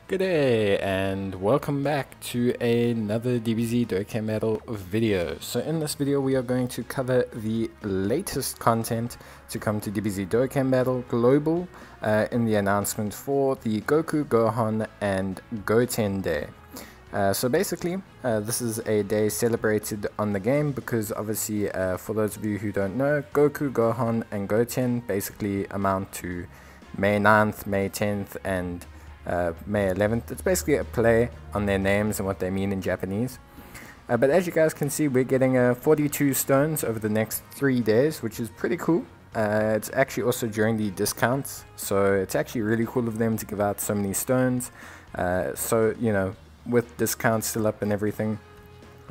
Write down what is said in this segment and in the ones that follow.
G'day and welcome back to another DBZ Dokkan Battle video. So in this video we are going to cover the latest content to come to DBZ Dokkan Battle Global in the announcement for the Goku, Gohan and Goten Day. So basically this is a day celebrated on the game because obviously for those of you who don't know, Goku, Gohan and Goten basically amount to May 9th, May 10th and May 11th. It's basically a play on their names and what they mean in Japanese. But as you guys can see, we're getting 42 stones over the next 3 days, which is pretty cool. It's actually also during the discounts, so it's actually really cool of them to give out so many stones. So, you know, with discounts still up and everything.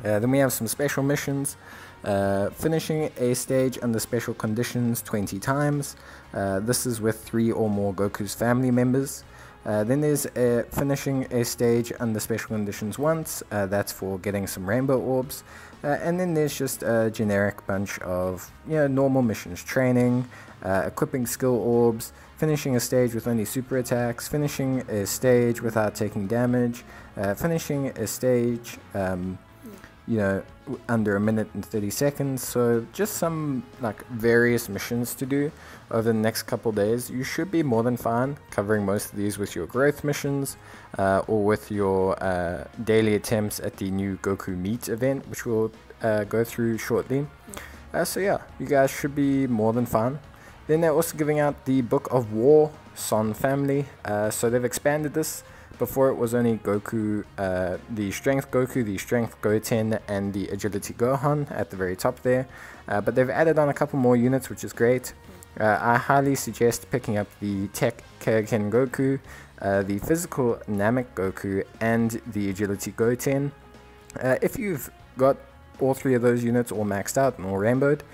Then we have some special missions. Finishing a stage under special conditions 20 times. This is with 3 or more Goku's family members. Then there's finishing a stage under special conditions once, that's for getting some rainbow orbs, and then there's just a generic bunch of normal missions: training, equipping skill orbs, finishing a stage with only super attacks, finishing a stage without taking damage, finishing a stage under 1 minute and 30 seconds. So just some like various missions to do over the next couple days. You should be more than fine covering most of these with your growth missions or with your daily attempts at the new Goku Meet event, which we'll go through shortly. So yeah, you guys should be more than fine. Then they're also giving out the Book of War Son family, so they've expanded this. Before it was only Goku, the Strength Goku, the Strength Goten, and the Agility Gohan at the very top there. But they've added on a couple more units, which is great. I highly suggest picking up the Tech Kaioken Goku, the Physical Namek Goku, and the Agility Goten. If you've got all 3 of those units all maxed out and all rainbowed,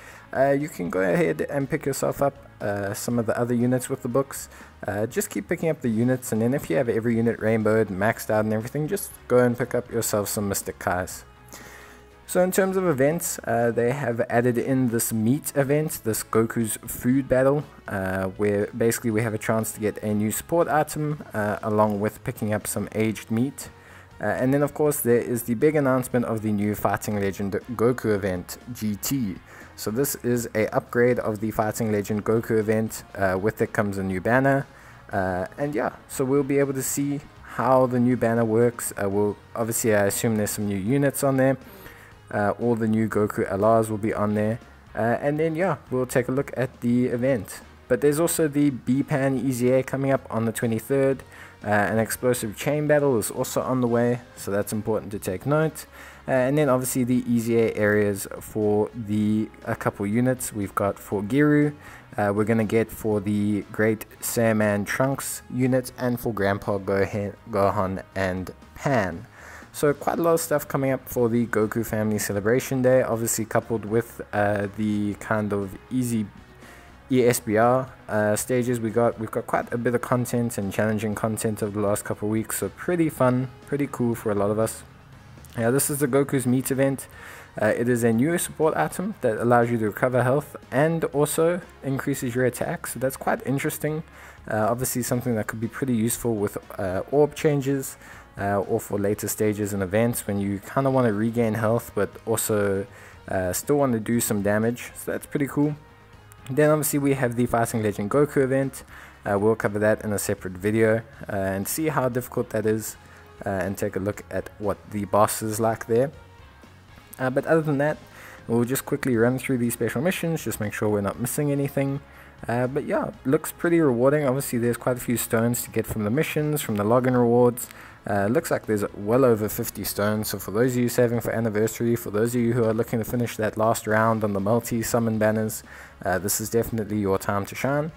you can go ahead and pick yourself up some of the other units with the books. Just keep picking up the units, and then if you have every unit rainbowed, maxed out and everything, just go and pick up yourself some Mystic Kais. So in terms of events, they have added in this meat event, this Goku's food battle, where basically we have a chance to get a new support item along with picking up some aged meat. And then of course there is the big announcement of the new Fighting Legend Goku event, GT. So this is a upgrade of the Fighting Legend Goku event. With it comes a new banner. And yeah, so we'll be able to see how the new banner works. Obviously I assume there's some new units on there. All the new Goku LRs will be on there. And then yeah, we'll take a look at the event. But there's also the B-Pan EZA coming up on the 23rd. An explosive chain battle is also on the way, so that's important to take note. And then obviously the EZA areas for a couple units we've got for Giru. We're going to get for the Great Saiyaman Trunks unit, and for Grandpa Gohan and Pan. So quite a lot of stuff coming up for the Goku Family Celebration Day, obviously coupled with the kind of easy ESBR stages. We've got quite a bit of content and challenging content over the last couple of weeks, so pretty fun, pretty cool for a lot of us. This is the Goku's Meet event. It is a new support item that allows you to recover health and also increases your attack, so that's quite interesting. Obviously something that could be pretty useful with orb changes or for later stages and events when you kind of want to regain health but also still want to do some damage, so that's pretty cool. Then obviously we have the Fighting Legend Goku event. We'll cover that in a separate video and see how difficult that is and take a look at what the boss is like there. But other than that, we'll just quickly run through these special missions, just make sure we're not missing anything. But yeah, looks pretty rewarding. Obviously there's quite a few stones to get from the missions, from the login rewards. Looks like there's well over 50 stones, so for those of you saving for anniversary, for those of you who are looking to finish that last round on the multi-summon banners, this is definitely your time to shine.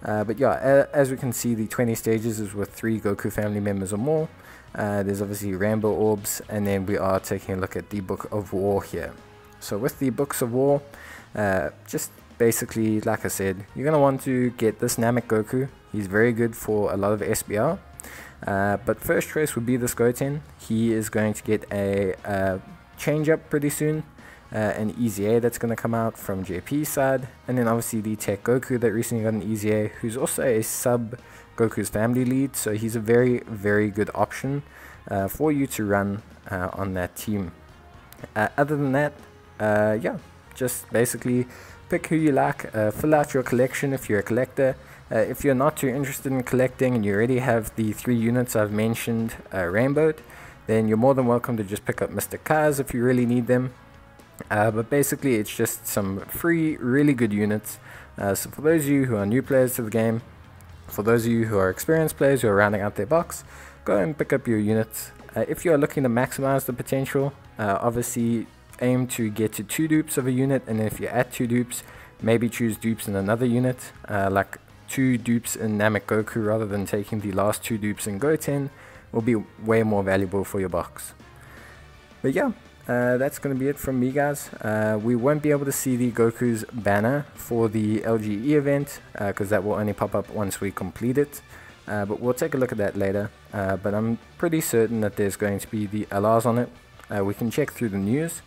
But yeah, as we can see, the 20 stages is with 3 Goku family members or more. There's obviously rainbow orbs, and then we are taking a look at the Book of War here. So with the Books of War, just basically, like I said, you're going to want to get this Namek Goku. He's very good for a lot of SBR. But first choice would be this Goten. He is going to get a change up pretty soon. An EZA that's going to come out from JP's side, and then obviously the Tech Goku that recently got an EZA, who's also a sub Goku's family lead, so he's a very, very good option for you to run on that team. Other than that, yeah, just basically pick who you like, fill out your collection if you're a collector. If you're not too interested in collecting and you already have the 3 units I've mentioned rainbowed, then you're more than welcome to just pick up Mr. Cars if you really need them. But basically it's just some free, really good units. So for those of you who are new players to the game, for those of you who are experienced players who are rounding out their box, go and pick up your units. If you are looking to maximize the potential, obviously aim to get to 2 dupes of a unit, and if you're at 2 dupes, maybe choose dupes in another unit, like 2 dupes in Namek Goku rather than taking the last 2 dupes in Goten will be way more valuable for your box. But yeah, that's going to be it from me, guys. We won't be able to see the Goku's banner for the LGE event because that will only pop up once we complete it, but we'll take a look at that later. But I'm pretty certain that there's going to be the LRs on it. We can check through the news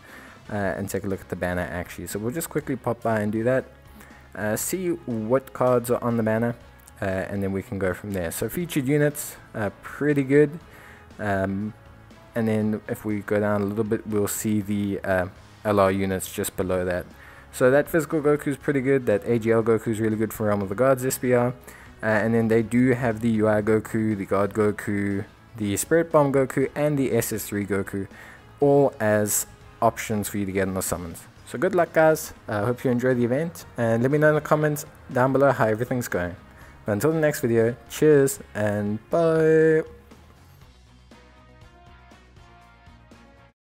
and take a look at the banner actually, so we'll just quickly pop by and do that, see what cards are on the banner, and then we can go from there. So featured units, pretty good. And then if we go down a little bit, we'll see the LR units just below that. So that physical Goku is pretty good. That AGL Goku is really good for Realm of the Gods SBR. And then they do have the UI Goku, the God Goku, the Spirit Bomb Goku, and the SS3 Goku, all as options for you to get on the summons. So good luck, guys. I hope you enjoy the event, and let me know in the comments down below how everything's going. But until the next video, cheers and bye.